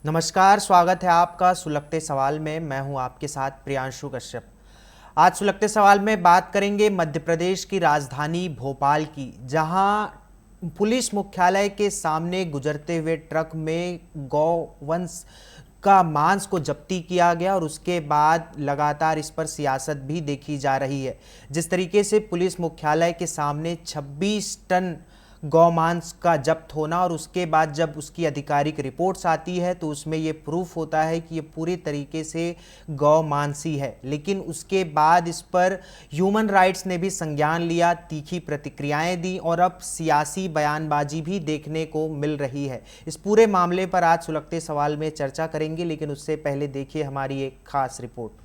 नमस्कार, स्वागत है आपका सुलगते सवाल में। मैं हूं आपके साथ प्रियांशु कश्यप। आज सुलगते सवाल में बात करेंगे मध्य प्रदेश की राजधानी भोपाल की, जहां पुलिस मुख्यालय के सामने गुजरते हुए ट्रक में गौवंश का मांस को जब्ती किया गया और उसके बाद लगातार इस पर सियासत भी देखी जा रही है। जिस तरीके से पुलिस मुख्यालय के सामने 26 टन गौमांस का जब्त होना और उसके बाद जब उसकी आधिकारिक रिपोर्ट्स आती है तो उसमें ये प्रूफ होता है कि ये पूरी तरीके से गौमांसी है, लेकिन उसके बाद इस पर ह्यूमन राइट्स ने भी संज्ञान लिया, तीखी प्रतिक्रियाएं दी और अब सियासी बयानबाजी भी देखने को मिल रही है। इस पूरे मामले पर आज सुलगते सवाल में चर्चा करेंगे, लेकिन उससे पहले देखिए हमारी एक खास रिपोर्ट।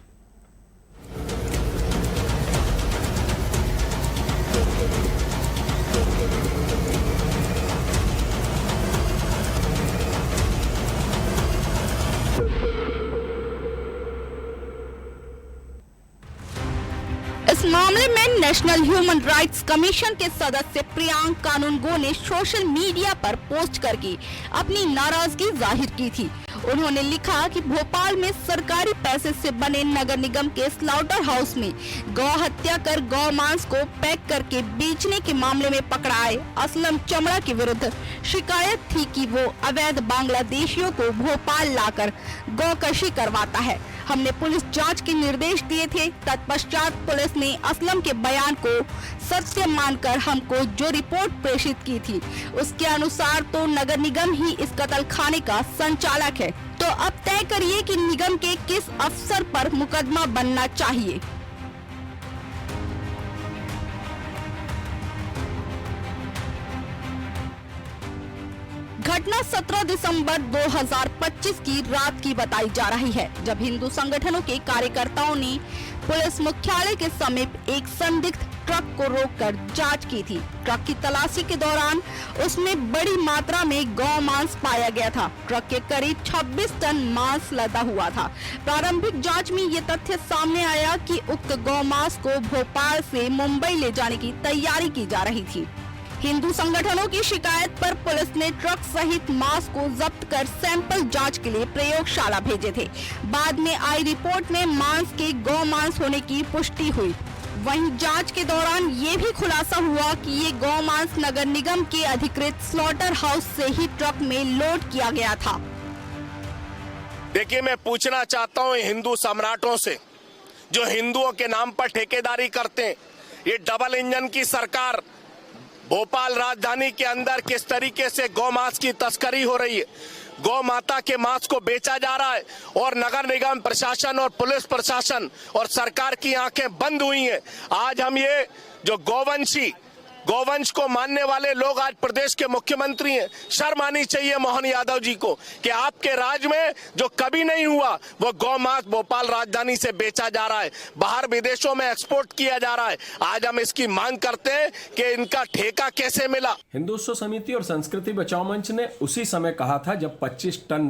इस मामले में नेशनल ह्यूमन राइट्स कमीशन के सदस्य प्रियांक कानूनगो ने सोशल मीडिया पर पोस्ट करके अपनी नाराजगी जाहिर की थी। उन्होंने लिखा कि भोपाल में सरकारी पैसे से बने नगर निगम के स्लॉटर हाउस में गौ हत्या कर गौ मांस को पैक करके बेचने के मामले में पकड़ा आए असलम चमड़ा के विरुद्ध शिकायत थी कि वो अवैध बांग्लादेशियों को भोपाल लाकर गौकशी करवाता है। हमने पुलिस जांच के निर्देश दिए थे। तत्पश्चात पुलिस ने असलम के बयान को सत्य मानकर हमको जो रिपोर्ट प्रेषित की थी उसके अनुसार तो नगर निगम ही इस कत्ल खाने का संचालक है। तो अब तय करिए कि निगम के किस अफसर पर मुकदमा बनना चाहिए। घटना 17 दिसंबर 2025 की रात की बताई जा रही है, जब हिंदू संगठनों के कार्यकर्ताओं ने पुलिस मुख्यालय के समीप एक संदिग्ध ट्रक को रोककर जांच की थी। ट्रक की तलाशी के दौरान उसमें बड़ी मात्रा में गौ मांस पाया गया था। ट्रक के करीब 26 टन मांस लदा हुआ था। प्रारंभिक जांच में ये तथ्य सामने आया कि उक्त गौ मांस को भोपाल से मुंबई ले जाने की तैयारी की जा रही थी। हिंदू संगठनों की शिकायत पर पुलिस ने ट्रक सहित मांस को जब्त कर सैंपल जांच के लिए प्रयोगशाला भेजे थे। बाद में आई रिपोर्ट में मांस के गौ मांस होने की पुष्टि हुई। वहीं जांच के दौरान ये भी खुलासा हुआ कि ये गौ मांस नगर निगम के अधिकृत स्लॉटर हाउस से ही ट्रक में लोड किया गया था। देखिए, मैं पूछना चाहता हूँ हिंदू सम्राटों से, जो हिंदुओं के नाम पर ठेकेदारी करते हैं, ये डबल इंजन की सरकार भोपाल राजधानी के अंदर किस तरीके से गौ मांस की तस्करी हो रही है, गौ माता के मांस को बेचा जा रहा है और नगर निगम प्रशासन और पुलिस प्रशासन और सरकार की आंखें बंद हुई हैं। आज हम ये जो गौवंश को मानने वाले लोग आज प्रदेश के मुख्यमंत्री हैं, शर्म आनी चाहिए मोहन यादव जी को कि आपके राज में जो कभी नहीं हुआ वो गौ मांस भोपाल राजधानी से बेचा जा रहा है, बाहर विदेशों में एक्सपोर्ट किया जा रहा है। आज हम इसकी मांग करते हैं कि इनका ठेका कैसे मिला। हिंदुत्व समिति और संस्कृति बचाओ मंच ने उसी समय कहा था जब 25 टन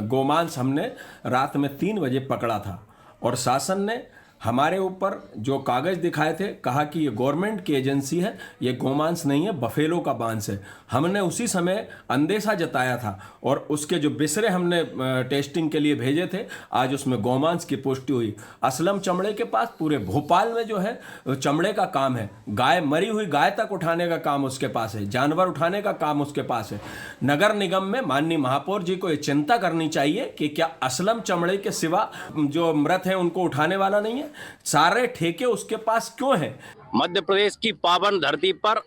गोमांस हमने रात में 3 बजे पकड़ा था और शासन ने हमारे ऊपर जो कागज दिखाए थे, कहा कि ये गवर्नमेंट की एजेंसी है, ये गोमांस नहीं है, बफेलो का मांस है। हमने उसी समय अंदेशा जताया था और उसके जो बिसरे हमने टेस्टिंग के लिए भेजे थे, आज उसमें गोमांस की पुष्टि हुई। असलम चमड़े के पास पूरे भोपाल में जो है चमड़े का काम है, गाय मरी हुई गाय तक उठाने का काम उसके पास है, जानवर उठाने का काम उसके पास है। नगर निगम में माननीय महापौर जी को ये चिंता करनी चाहिए कि क्या असलम चमड़े के सिवा जो मृत है उनको उठाने वाला नहीं है? सारे ठेके उसके पास क्यों हैं? मध्य प्रदेश की पावन धरती पर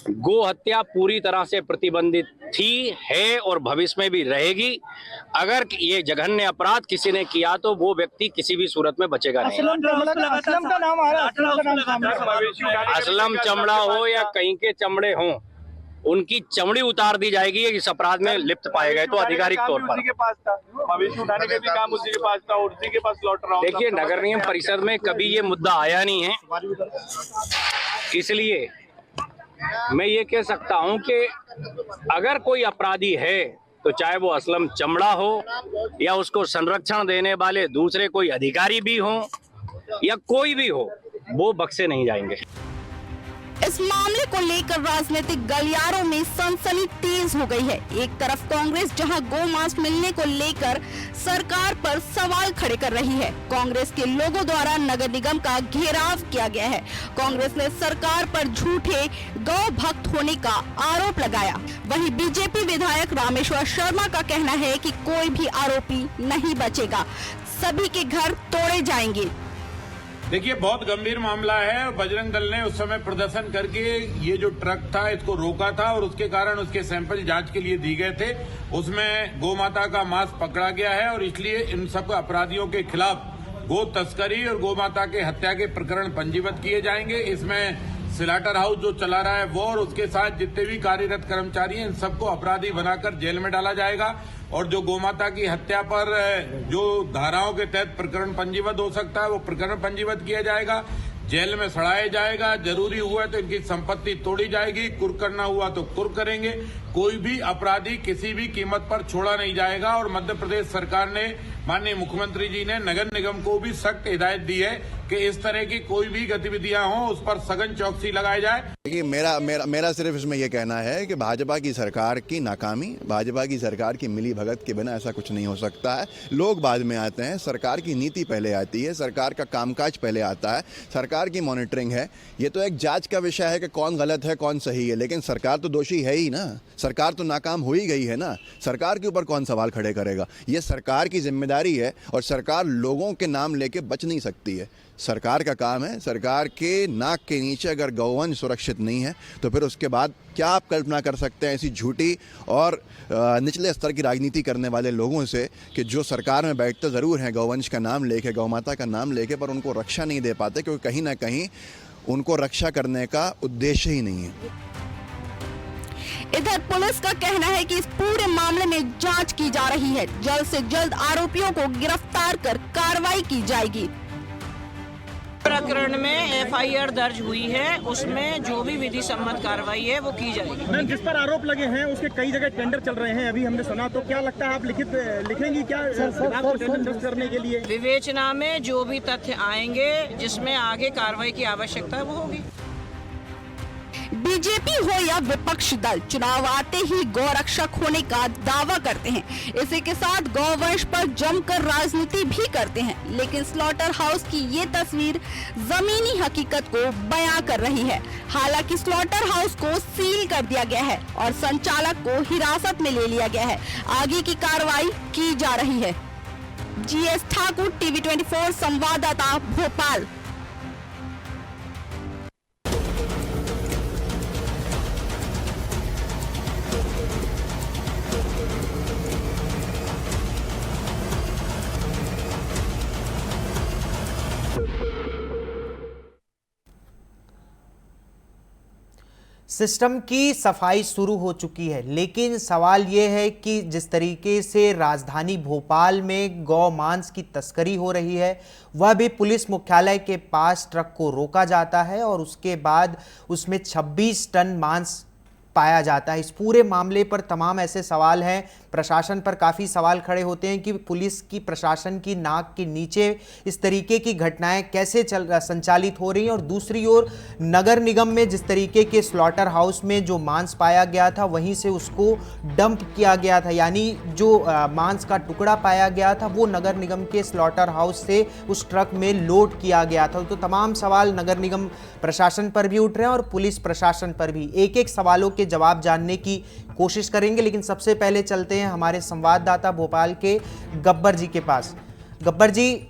गो हत्या पूरी तरह से प्रतिबंधित थी, है और भविष्य में भी रहेगी। अगर ये जघन्य अपराध किसी ने किया तो वो व्यक्ति किसी भी सूरत में बचेगा नहीं। असलम चमड़ा हो या कहीं के चमड़े हों, उनकी चमड़ी उतार दी जाएगी इस अपराध में लिप्त पाए गए तो आधिकारिक तौर पर। उसी के पास था, मवेशी उठाने का भी काम उसी के पास था और उसी के पास लौट रहा। देखिए, नगर निगम परिषद में कभी ये मुद्दा आया नहीं है, इसलिए मैं ये कह सकता हूं कि अगर कोई अपराधी है तो चाहे वो असलम चमड़ा हो या उसको संरक्षण देने वाले दूसरे कोई अधिकारी भी हो या कोई भी हो, वो बख्शे नहीं जाएंगे। इस मामले को लेकर राजनीतिक गलियारों में सनसनी तेज हो गई है। एक तरफ कांग्रेस जहां गौ मांस मिलने को लेकर सरकार पर सवाल खड़े कर रही है, कांग्रेस के लोगों द्वारा नगर निगम का घेराव किया गया है। कांग्रेस ने सरकार पर झूठे गौ भक्त होने का आरोप लगाया। वहीं बीजेपी विधायक रामेश्वर शर्मा का कहना है कि कोई भी आरोपी नहीं बचेगा, सभी के घर तोड़े जाएंगे। देखिए, बहुत गंभीर मामला है। बजरंग दल ने उस समय प्रदर्शन करके ये जो ट्रक था इसको रोका था और उसके कारण उसके सैंपल जांच के लिए दिए गए थे। उसमें गौ माता का मांस पकड़ा गया है और इसलिए इन सब अपराधियों के खिलाफ गो तस्करी और गौ माता के हत्या के प्रकरण पंजीबद्ध किए जाएंगे। इसमें स्लॉटर हाउस जो चला रहा है वो और उसके साथ जितने भी कार्यरत कर्मचारी हैं इन सबको अपराधी बनाकर जेल में डाला जाएगा और जो गोमाता की हत्या पर जो धाराओं के तहत प्रकरण पंजीबद्ध हो सकता है वो प्रकरण पंजीबद्ध किया जाएगा, जेल में सड़ाया जाएगा। जरूरी हुआ तो इनकी संपत्ति तोड़ी जाएगी, कुर्क करना हुआ तो कुर्क करेंगे। कोई भी अपराधी किसी भी कीमत पर छोड़ा नहीं जाएगा। और मध्य प्रदेश सरकार ने, माननीय मुख्यमंत्री जी ने नगर निगम को भी सख्त हिदायत दी है कि इस तरह की कोई भी गतिविधियां हो उस पर सघन चौकसी लगाई जाए। देखिए, मेरा सिर्फ इसमें यह कहना है कि भाजपा की सरकार की नाकामी, भाजपा की सरकार की मिली भगत के बिना ऐसा कुछ नहीं हो सकता है। लोग बाद में आते हैं, सरकार की नीति पहले आती है, सरकार का कामकाज पहले आता है, सरकार की मॉनिटरिंग है। ये तो एक जांच का विषय है कि कौन गलत है कौन सही है, लेकिन सरकार तो दोषी है ही ना, सरकार तो नाकाम हो ही गई है ना। सरकार के ऊपर कौन सवाल खड़े करेगा? ये सरकार की जिम्मेदारी है और सरकार लोगों के नाम लेके बच नहीं सकती है। सरकार का काम है, सरकार के नाक के नीचे अगर गौवंश सुरक्षित नहीं है तो फिर उसके बाद क्या आप कल्पना कर सकते हैं ऐसी झूठी और निचले स्तर की राजनीति करने वाले लोगों से कि जो सरकार में बैठते ज़रूर हैं गौवंश का नाम लेके, गौमाता का नाम लेके, पर उनको रक्षा नहीं दे पाते क्योंकि कहीं ना कहीं उनको रक्षा करने का उद्देश्य ही नहीं है। इधर पुलिस का कहना है कि इस पूरे मामले में जांच की जा रही है, जल्द से जल्द आरोपियों को गिरफ्तार कर कार्रवाई की जाएगी। प्रकरण में एफआईआर दर्ज हुई है, उसमें जो भी विधि सम्मत कार्रवाई है वो की जाएगी। मैम, जिस पर आरोप लगे हैं उसके कई जगह टेंडर चल रहे हैं, अभी हमने सुना, तो क्या लगता है आप लिखेंगी क्या टेंडर करने के लिए? विवेचना में जो भी तथ्य आएंगे जिसमें आगे कार्रवाई की आवश्यकता है वो होगी। बीजेपी हो या विपक्ष दल, चुनाव आते ही गौरक्षक होने का दावा करते हैं। इसी के साथ गौवंश पर जमकर राजनीति भी करते हैं, लेकिन स्लॉटर हाउस की ये तस्वीर जमीनी हकीकत को बयां कर रही है। हालांकि स्लॉटर हाउस को सील कर दिया गया है और संचालक को हिरासत में ले लिया गया है। आगे की कार्रवाई की जा रही है। जीएस ठाकुर, टीवी 24 संवाददाता, भोपाल। सिस्टम की सफाई शुरू हो चुकी है, लेकिन सवाल ये है कि जिस तरीके से राजधानी भोपाल में गौ मांस की तस्करी हो रही है, वह भी पुलिस मुख्यालय के पास ट्रक को रोका जाता है और उसके बाद उसमें 26 टन मांस पाया जाता है। इस पूरे मामले पर तमाम ऐसे सवाल हैं, प्रशासन पर काफ़ी सवाल खड़े होते हैं कि पुलिस की, प्रशासन की नाक के नीचे इस तरीके की घटनाएं कैसे संचालित हो रही हैं। और दूसरी ओर नगर निगम में जिस तरीके के स्लॉटर हाउस में जो मांस पाया गया था वहीं से उसको डंप किया गया था, यानी जो मांस का टुकड़ा पाया गया था वो नगर निगम के स्लॉटर हाउस से उस ट्रक में लोड किया गया था। तो तमाम सवाल नगर निगम प्रशासन पर भी उठ रहे हैं और पुलिस प्रशासन पर भी। एक एक सवालों के जवाब जानने की कोशिश करेंगे, लेकिन सबसे पहले चलते हैं हमारे संवाददाता भोपाल के गब्बर जी के पास। गब्बर जी,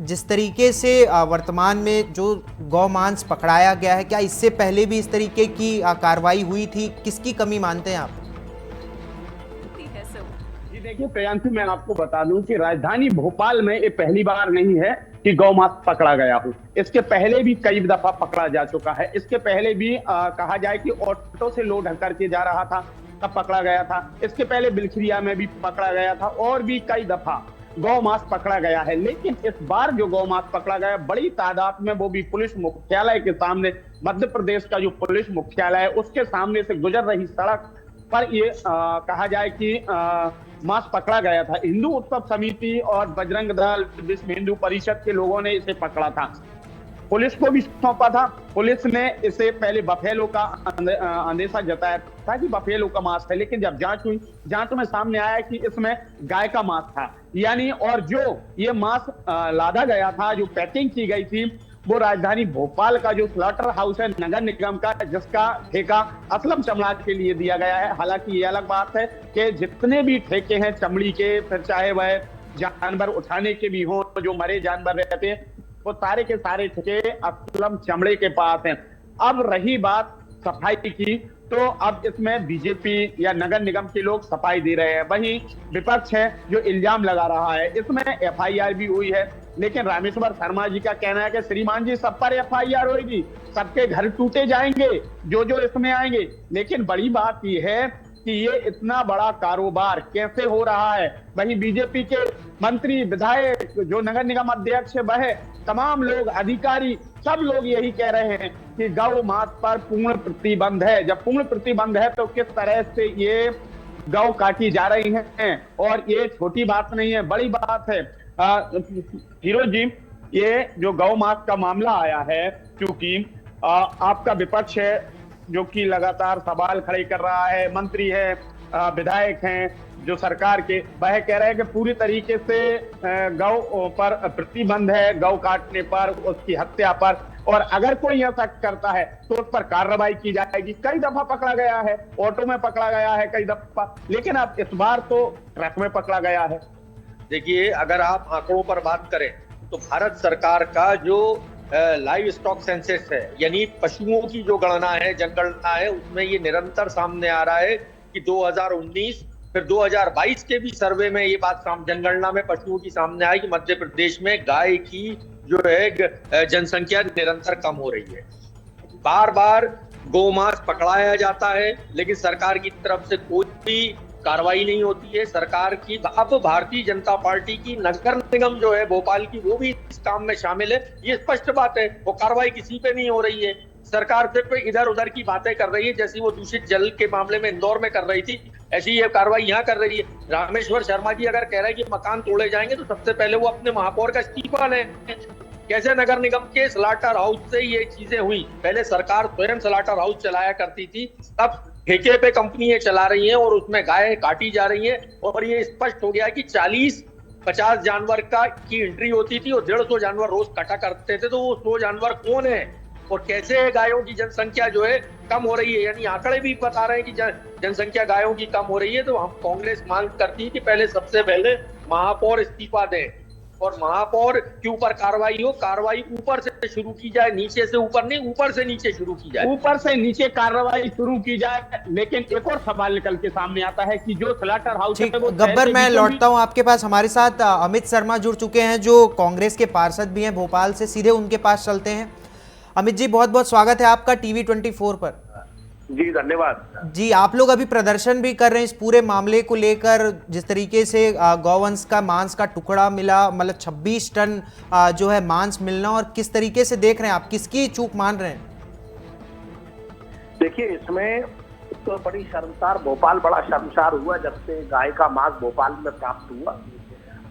जिस तरीके से वर्तमान में जो गौ मांस पकड़ाया गया है, क्या इससे पहले भी इस तरीके की कार्रवाई हुई थी? किसकी कमी मानते हैं आप? जी देखिए प्रियांशु, मैं आपको बता दूं कि राजधानी भोपाल में ये पहली बार नहीं है कि गौ मांस पकड़ा गया हो। इसके पहले भी कई दफा पकड़ा जा चुका है। इसके पहले भी कहा जाए कि ऑटो से लोड करके जा रहा था तब पकड़ा गया था। इसके पहले बिलखिरिया में भी पकड़ा गया था और भी कई दफा गौ मांस पकड़ा गया है। लेकिन इस बार जो गौ मांस पकड़ा गया बड़ी तादाद में, वो भी पुलिस मुख्यालय के सामने, मध्य प्रदेश का जो पुलिस मुख्यालय है उसके सामने से गुजर रही सड़क पर ये कहा जाए कि मांस पकड़ा गया था। हिंदू उत्सव समिति और बजरंग दल, विश्व हिंदू परिषद के लोगों ने इसे पकड़ा था। पुलिस को भी सौंपा था। पुलिस ने इसे पहले बफेलो का अंदेशा जताया था कि बफेलो का मांस है, लेकिन जब जांच हुई, जांच में सामने आया कि इसमें गाय का मांस था, यानी और जो ये मांस लादा गया था, जो पैकिंग की गई थी, वो राजधानी भोपाल का जो स्लॉटर हाउस है नगर निगम का, जिसका ठेका असलम चमड़ा के लिए दिया गया है। हालांकि ये अलग बात है कि जितने भी ठेके हैं चमड़ी के, फिर चाहे वह जानवर उठाने के भी हों, जो मरे जानवर रहते हैं, वो सारे के सारे ठेके असलम चमड़े के पास हैं। अब रही बात सफाई की, तो अब इसमें बीजेपी या नगर निगम के लोग सफाई दे रहे हैं, वहीं विपक्ष है जो इल्जाम लगा रहा है। इसमें एफआईआर भी हुई है, लेकिन रामेश्वर शर्मा जी का कहना है कि श्रीमान जी सब पर एफआईआर होगी, सबके घर टूटे जाएंगे जो इसमें आएंगे। लेकिन बड़ी बात यह है कि ये इतना बड़ा कारोबार कैसे हो रहा है। वहीं बीजेपी के मंत्री, विधायक, जो नगर निगम अध्यक्ष है, वह तमाम लोग, अधिकारी, सब लोग यही कह रहे हैं कि गौ मांस पर पूर्ण प्रतिबंध है। जब पूर्ण प्रतिबंध है तो किस तरह से ये गौ काटी जा रही हैं, और ये छोटी बात नहीं है, बड़ी बात है। हीरो जी, ये जो गौ मांस का मामला आया है, क्योंकि आपका विपक्ष है जो कि लगातार सवाल खड़े कर रहा है, मंत्री है, विधायक हैं जो सरकार के, वह कह रहे हैं कि पूरी तरीके से गौ पर प्रतिबंध है, गौ काटने पर, उसकी हत्या पर, और अगर कोई ऐसा करता है तो उस पर कार्रवाई की जाएगी। कई दफा पकड़ा गया है, ऑटो में पकड़ा गया है कई दफा, लेकिन अब इस बार तो ट्रक में पकड़ा गया है। देखिए, अगर आप आंकड़ों पर बात करें तो भारत सरकार का जो लाइव स्टॉक सेंसस है, यानी पशुओं की जो गणना है, जनगणना है, उसमें ये निरंतर सामने आ रहा है कि 2019 फिर 2022 के भी सर्वे में ये बात जनगणना में पशुओं की सामने आई कि मध्य प्रदेश में गाय की जो है जनसंख्या निरंतर कम हो रही है। बार बार गौमांस पकड़ाया जाता है, लेकिन सरकार की तरफ से कोई भी कार्रवाई नहीं होती है। सरकार की, अब भारतीय जनता पार्टी की नगर निगम जो है भोपाल की, वो भी इस काम में शामिल है, ये स्पष्ट बात है। वो कार्रवाई किसी पे नहीं हो रही है। सरकार सिर्फ इधर उधर की बातें कर रही है, जैसी वो दूषित जल के मामले में इंदौर में कर रही थी, ऐसी ये कार्रवाई यहाँ कर रही है। रामेश्वर शर्मा जी अगर कह रहे हैं कि मकान तोड़े जाएंगे, तो सबसे पहले वो अपने महापौर का इस्तीफा लें। कैसे नगर निगम के स्लॉटर हाउस से ये चीजें हुई? पहले सरकार स्वयं स्लॉटर हाउस चलाया करती थी, अब ठेके पे कंपनियां चला रही हैं और उसमें गाय काटी जा रही हैं, और ये स्पष्ट हो गया कि 40-50 जानवर की एंट्री होती थी और 150 जानवर रोज काटा करते थे। तो वो 100 जानवर कौन है और कैसे गायों की जनसंख्या जो है कम हो रही है? यानी आंकड़े भी बता रहे हैं कि जनसंख्या गायों की कम हो रही है। तो हम कांग्रेस मांग करती है कि पहले सबसे पहले महापौर इस्तीफा दें और महापौर के ऊपर कार्रवाई हो। कार्रवाई ऊपर से शुरू की जाए, नीचे से ऊपर नहीं, ऊपर से नीचे शुरू की जाए। ऊपर से नीचे कार्रवाई शुरू की जाए। लेकिन एक और सवाल निकल के सामने आता है कि जो स्लॉटर हाउस है वो गब्बर, मैं लौटता हूं आपके पास। हमारे साथ अमित शर्मा जुड़ चुके हैं, जो कांग्रेस के पार्षद भी हैं भोपाल से, सीधे उनके पास चलते हैं। अमित जी, बहुत बहुत स्वागत है आपका टीवी 24 पर। जी धन्यवाद जी। आप लोग अभी प्रदर्शन भी कर रहे हैं इस पूरे मामले को लेकर, जिस तरीके से गौवंश का मांस का टुकड़ा मिला, मतलब 26 टन जो है मांस मिलना, और किस तरीके से देख रहे हैं आप, किसकी चूक मान रहे हैं? देखिए, इसमें तो बड़ी शर्मसार, भोपाल बड़ा शर्मसार हुआ जब से गाय का मांस भोपाल में प्राप्त हुआ।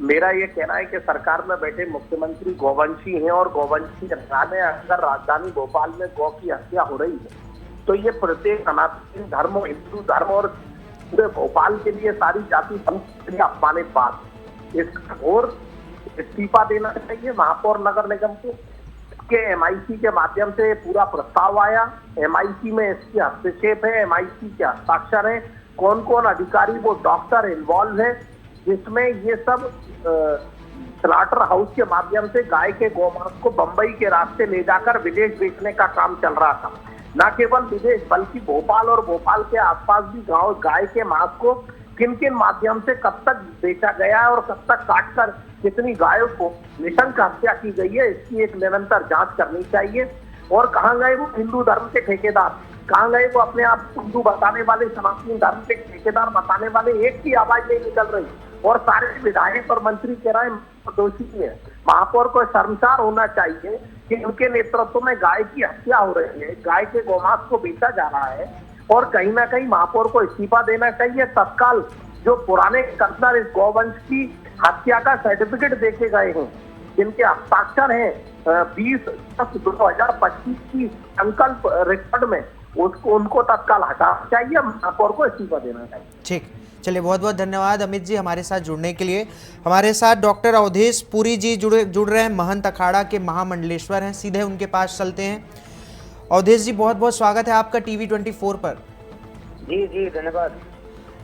मेरा ये कहना है कि सरकार में बैठे मुख्यमंत्री गौवंशी हैं, और गौवंशी में अगर राजधानी भोपाल में गौ की हत्या हो रही है तो ये प्रत्येक सनातन धर्म, हिंदू धर्म और पूरे भोपाल के लिए, सारी जाति धर्म के लिए अपमानित बात। इसका और इस्तीफा देना चाहिए महापौर नगर निगम को। के MIC के माध्यम से पूरा प्रस्ताव आया, MIC में इसकी हस्तक्षेप है, MIC के हस्ताक्षर है, कौन कौन अधिकारी, वो डॉक्टर इन्वॉल्व है, जिसमें ये सब स्लॉटर हाउस के माध्यम से गाय के गोमांस को बंबई के रास्ते ले जाकर विदेश बेचने का काम चल रहा था। न केवल विदेश बल्कि भोपाल और भोपाल के आसपास भी गांव गाय के मांस को किन किन माध्यम से कब तक बेचा गया है और कब तक काटकर कितनी गायों को निशंक हत्या की गई है, इसकी एक निरंतर जांच करनी चाहिए। और कहाँ गए वो हिंदू धर्म के ठेकेदार, कहाँ गए वो अपने आप हिंदू बताने वाले, सनातन धर्म के ठेकेदार बताने वाले? एक की आवाज नहीं निकल रही, और सारे विधायक और मंत्री कह रहे हैं दोषी है। महापौर को शर्मसार होना चाहिए कि उनके नेतृत्व में गाय की हत्या हो रही है, गाय के गोमांस को बेचा जा रहा है, और कहीं ना कहीं महापौर को इस्तीफा देना चाहिए तत्काल। जो पुराने कर्नल इस गौवंश की हत्या का सर्टिफिकेट देके गए हैं, जिनके हस्ताक्षर हैं 20/10/2025 की संकल्प रिकॉर्ड में, उसको उनको तत्काल हटाना चाहिए, महापौर को इस्तीफा देना चाहिए। ठीक, चलिए बहुत बहुत धन्यवाद अमित जी हमारे साथ जुड़ने के लिए। हमारे साथ डॉक्टर अवधेश पुरी जी जुड़ रहे हैं, महंत अखाड़ा के महामंडलेश्वर हैं, सीधे उनके पास चलते हैं। अवधेश जी बहुत बहुत स्वागत है आपका TV24 पर। जी धन्यवाद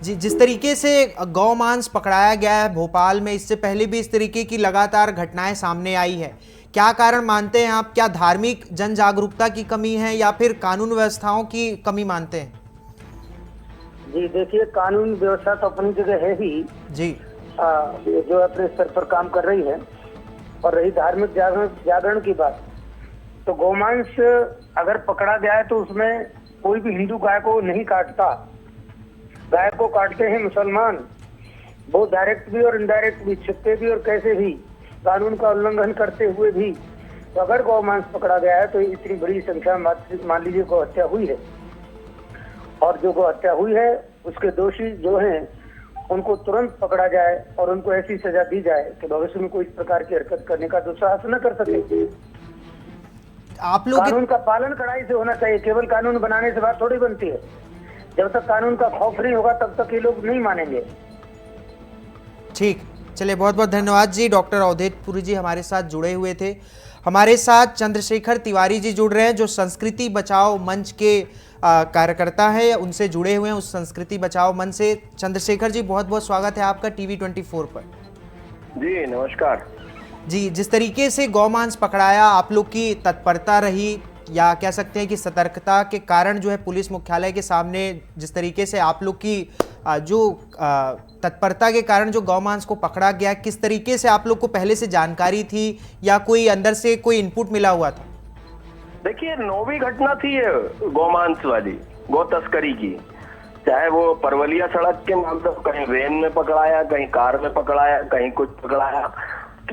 जी। जिस तरीके से गौ मांस पकड़ाया गया है भोपाल में, इससे पहले भी इस तरीके की लगातार घटनाएं सामने आई है, क्या कारण मानते हैं आप? क्या धार्मिक जन जागरूकता की कमी है या फिर कानून व्यवस्थाओं की कमी मानते हैं? जी देखिए, कानून व्यवस्था तो अपनी जगह है ही जी, जो अपने स्तर पर काम कर रही है। और रही धार्मिक जागरण की बात, तो गौमांस अगर पकड़ा गया है तो उसमें कोई भी हिंदू गाय को नहीं काटता, गाय को काटते हैं मुसलमान, वो डायरेक्ट भी और इनडायरेक्ट भी, छिपते भी और कैसे भी, कानून का उल्लंघन करते हुए भी। तो अगर गौमांस पकड़ा गया है तो इतनी बड़ी संख्या मान लीजिए गौ हत्या हुई है, और जो गौ हत्या हुई है उसके दोषी जो हैं उनको तुरंत पकड़ा जाए और उनको ऐसी सजा दी जाए कि भविष्य में कोई इस प्रकार की हरकत करने का दुस्साहस न कर सके। आप लोग कानून का पालन कड़ाई से होना चाहिए, केवल कानून बनाने से बात थोड़ी बनती है। जब तक कानून का खौफ नहीं होगा तब तक ये लोग नहीं मानेंगे। ठीक, चलिए बहुत बहुत धन्यवाद जी। डॉक्टर अवधेश पुरी जी हमारे साथ जुड़े हुए थे। हमारे साथ चंद्रशेखर तिवारी जी जुड़ रहे हैं, जो संस्कृति बचाओ मंच के कार्यकर्ता है, उनसे जुड़े हुए हैं उस संस्कृति बचाओ मंच से। चंद्रशेखर जी बहुत बहुत स्वागत है आपका TV24 पर। जी नमस्कार जी। जिस तरीके से गौमांस पकड़ाया, आप लोग की तत्परता रही या कह सकते हैं कि सतर्कता के कारण जो है पुलिस मुख्यालय के सामने जिस तरीके से आप लोग की जो तत्परता के कारण जो गौमांस को पकड़ा गया, किस तरीके से आप लोग को पहले से जानकारी थी या कोई अंदर से कोई इनपुट मिला हुआ था? देखिए, 9वीं घटना थी ये गौमांस वाली, गौ तस्करी की। चाहे वो परवलिया सड़क के मामले, कहीं वैन में पकड़ाया, कहीं कार में पकड़ाया, कहीं कुछ पकड़ाया।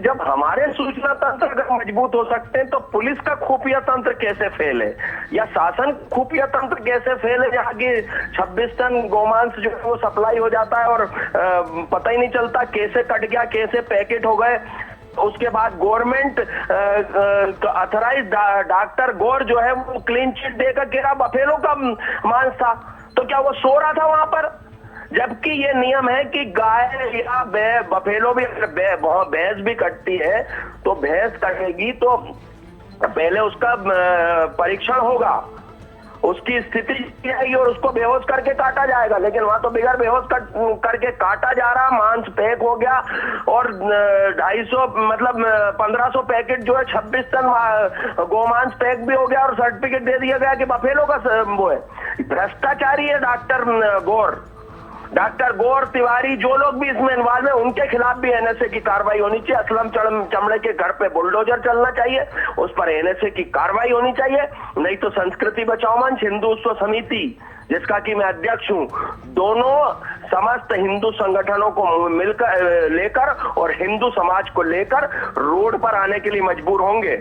जब हमारे सूचना तंत्र अगर मजबूत हो सकते हैं तो पुलिस का खुफिया तंत्र कैसे फेल है, या शासन खुफिया तंत्र कैसे फेल है, जहाँ की 26 टन गोमांस जो है वो सप्लाई हो जाता है और पता ही नहीं चलता कैसे कट गया, कैसे पैकेट हो गए। उसके बाद गवर्नमेंट अथराइज डॉक्टर गौर जो है वो क्लीन चिट देकर गिरा, बफेलो का मांस था, तो क्या वो सो रहा था वहां पर? जबकि ये नियम है कि गाय या बफेलो भी, भैंस भी कटती है तो भैंस कटेगी तो पहले उसका परीक्षण होगा, उसकी स्थिति आएगी और उसको बेहोश करके काटा जाएगा। लेकिन वहां तो बिगड़ बेहोश करके काटा जा रहा, मांस पैक हो गया और 250 मतलब 1500 पैकेट जो है 26 टन गोमांस पैक भी हो गया और सर्टिफिकेट दे दिया गया कि बफेलो का वो है। भ्रष्टाचारी है डॉक्टर गौर तिवारी, जो लोग भी इसमें इन्वॉल्व है उनके खिलाफ भी एनएसए की कार्रवाई होनी चाहिए। असलम चमड़े के घर पे बुलडोजर चलना चाहिए, उस पर एनएसए की कार्रवाई होनी चाहिए। नहीं तो संस्कृति बचाओ मंच, हिंदुत्व समिति जिसका कि मैं अध्यक्ष हूं, दोनों समस्त हिंदू संगठनों को मिलकर लेकर और हिंदू समाज को लेकर रोड पर आने के लिए मजबूर होंगे।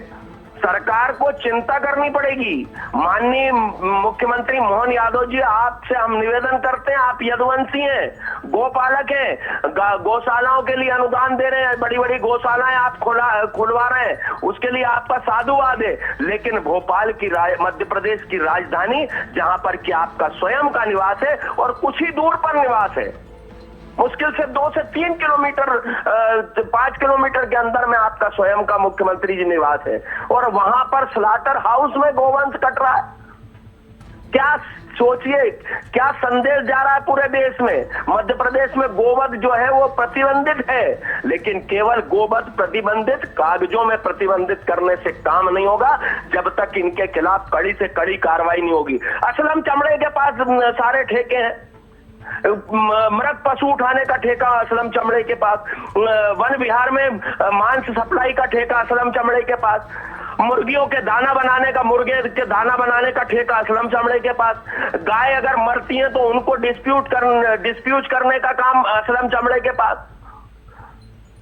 सरकार को चिंता करनी पड़ेगी। माननीय मुख्यमंत्री मोहन यादव जी, आपसे हम निवेदन करते हैं, आप यदुवंशी हैं, गोपालक हैं, गौशालाओं के लिए अनुदान दे रहे हैं, बड़ी बड़ी गौशालाएं आप खुलवा रहे हैं, उसके लिए आपका साधुवाद है। लेकिन भोपाल की मध्य प्रदेश की राजधानी, जहां पर कि आपका स्वयं का निवास है और कुछ ही दूर पर निवास है, मुश्किल से 2 से 3 किलोमीटर 5 किलोमीटर के अंदर में आपका स्वयं का मुख्यमंत्री जी निवास है, और वहां पर स्लाटर हाउस में गोवंश कट रहा है। क्या सोचिए, क्या संदेश जा रहा है पूरे देश में? मध्य प्रदेश में गोवध जो है वो प्रतिबंधित है, लेकिन केवल गोवध प्रतिबंधित, कागजों में प्रतिबंधित करने से काम नहीं होगा जब तक इनके खिलाफ कड़ी से कड़ी कार्रवाई नहीं होगी। असलम चमड़े के पास सारे ठेके हैं, मृत पशु उठाने का ठेका असलम चमड़े के पास, वन विहार में मांस सप्लाई का ठेका असलम चमड़े के पास, मुर्गियों के दाना बनाने का, मुर्गे के दाना बनाने का ठेका असलम चमड़े के पास, गाय अगर मरती है तो उनको डिस्प्यूट करने का काम असलम चमड़े के पास।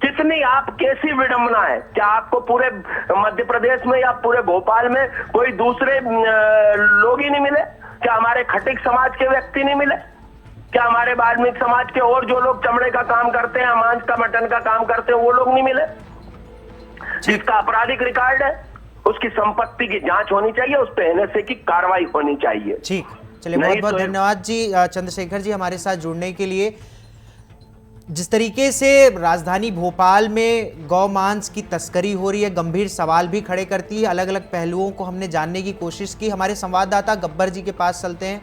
कितनी आप कैसी विडंबना है? क्या आपको पूरे मध्य प्रदेश में या पूरे भोपाल में कोई दूसरे लोग ही नहीं मिले? क्या हमारे खटिक समाज के व्यक्ति नहीं मिले? क्या हमारे वाल्मीकि समाज के और जो लोग चमड़े का काम करते हैं, मांस का, मटन का काम करते हैं, वो लोग नहीं मिले? जिसका आपराधिक रिकॉर्ड है उसकी संपत्ति की जांच होनी चाहिए, उस पर एनएसए की कार्रवाई होनी चाहिए। ठीक, चलिए बहुत बहुत धन्यवाद जी चंद्रशेखर जी हमारे साथ जुड़ने के लिए। जिस तरीके से राजधानी भोपाल में गौ मांस की तस्करी हो रही है, गंभीर सवाल भी खड़े करती है। अलग अलग पहलुओं को हमने जानने की कोशिश की। हमारे संवाददाता गब्बर जी के पास चलते हैं।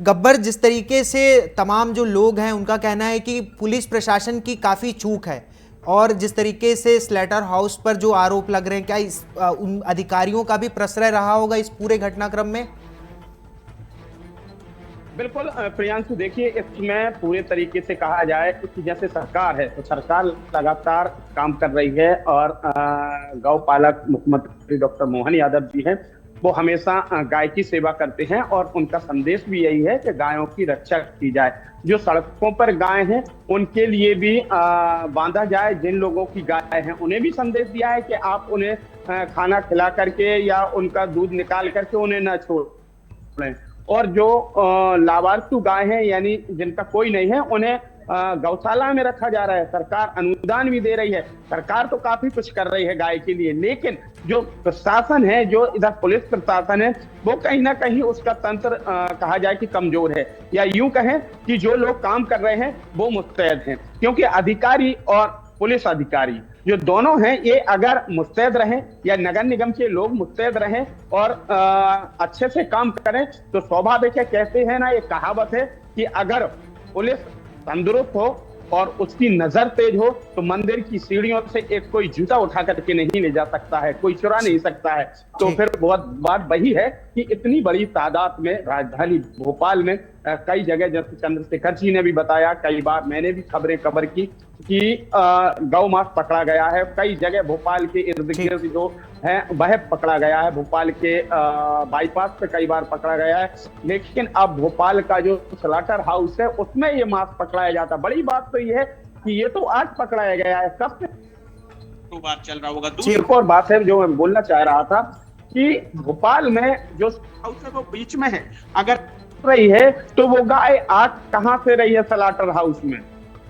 गब्बर, जिस तरीके से तमाम जो लोग हैं उनका कहना है कि पुलिस प्रशासन की काफ़ी चूक है, और जिस तरीके से स्लेटर हाउस पर जो आरोप लग रहे हैं, क्या उन अधिकारियों का भी प्रश्रय रहा होगा इस पूरे घटनाक्रम में? बिल्कुल प्रियांशु, देखिए इसमें पूरे तरीके से कहा जाए कि जैसे सरकार है तो सरकार लगातार काम कर रही है, और गौपालक मुख्यमंत्री डॉक्टर मोहन यादव जी हैं, वो हमेशा गाय की सेवा करते हैं, और उनका संदेश भी यही है कि गायों की रक्षा की जाए। जो सड़कों पर गाय हैं उनके लिए भी बांधा जाए। जिन लोगों की गाय हैं उन्हें भी संदेश दिया है कि आप उन्हें खाना खिला करके या उनका दूध निकाल करके उन्हें न छोड़ें। और जो लावारिस गाय हैं यानी जिनका कोई नहीं है, उन्हें गौशाला में रखा जा रहा है। सरकार अनुदान भी दे रही है, सरकार तो काफी कुछ कर रही है गाय के लिए, लेकिन जो प्रशासन है, जो इधर पुलिस प्रशासन है, वो कहीं ना कहीं उसका तंत्र कहा जाए कि कमजोर है, या यूं कहें कि जो लोग काम कर रहे हैं वो मुस्तैद हैं। क्योंकि अधिकारी और पुलिस अधिकारी जो दोनों हैं, ये अगर मुस्तैद रहें या नगर निगम के लोग मुस्तैद रहें और अच्छे से काम करें तो स्वाभाविक है। कहते हैं ना, ये कहावत है कि अगर पुलिस तंदुरुस्त हो और उसकी नजर तेज हो तो मंदिर की सीढ़ियों से एक कोई जूता उठा करके नहीं ले जा सकता है, कोई चुरा नहीं सकता है। तो फिर बहुत बात वही है कि इतनी बड़ी तादाद में राजधानी भोपाल में कई जगह, जैसे चंद्रशेखर जी ने भी बताया, कई बार मैंने भी खबरें कवर की कि गौ मांस पकड़ा गया है। कई जगह भोपाल के इर्द गिर्द जो है वह पकड़ा गया है। भोपाल के बाईपास पे कई बार पकड़ा गया है, लेकिन अब भोपाल का जो स्लॉटर हाउस है उसमें ये मांस पकड़ाया जाता। बड़ी बात तो ये है कि ये तो आज पकड़ाया गया है, कब से तो बार चल रहा होगा। दूसरी एक और बात है जो मैं बोलना चाह रहा था कि भोपाल में जो हाउस है वो बीच में है, अगर रही है तो वो गाय आज कहां से रही है स्लॉटर हाउस में?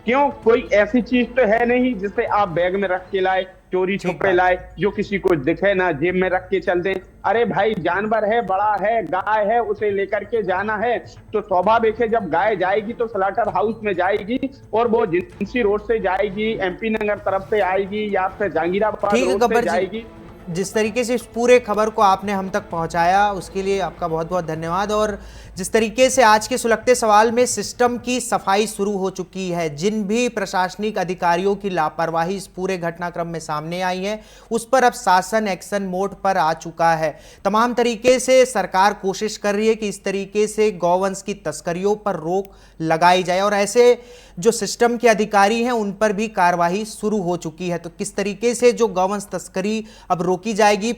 क्यों? कोई ऐसी चीज तो है नहीं जिसे आप बैग में रख के लाए, चोरी छुपे लाए, जो किसी को दिखे ना, जेब में रख के चल दें। अरे भाई, जानवर है, बड़ा है, गाय है, उसे लेकर के जाना है तो स्वाभाविक है जब गाय जाएगी तो स्लॉटर हाउस में जाएगी, और वो जिंसी रोड से जाएगी, MP नगर तरफ से आएगी, या फिर जहांगीराबाद रोड से जाएगी। जिस तरीके से इस पूरे खबर को आपने हम तक पहुंचाया उसके लिए आपका बहुत बहुत धन्यवाद। और जिस तरीके से आज के सुलगते सवाल में सिस्टम की सफाई शुरू हो चुकी है, जिन भी प्रशासनिक अधिकारियों की लापरवाही इस पूरे घटनाक्रम में सामने आई है उस पर अब शासन एक्शन मोड पर आ चुका है। तमाम तरीके से सरकार कोशिश कर रही है कि इस तरीके से गौवंश की तस्करियों पर रोक लगाई जाए, और ऐसे जो सिस्टम के अधिकारी हैं उन पर भी कार्रवाई शुरू हो चुकी है। तो किस तरीके से जो गौवंश तस्करी अब रोकी जाएगी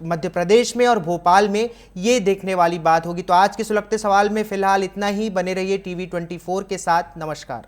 मध्य प्रदेश में और भोपाल में, ये देखने वाली बात होगी। तो आज के सुलगते सवाल में फिलहाल इतना ही। बने रहिए TV24 के साथ। नमस्कार।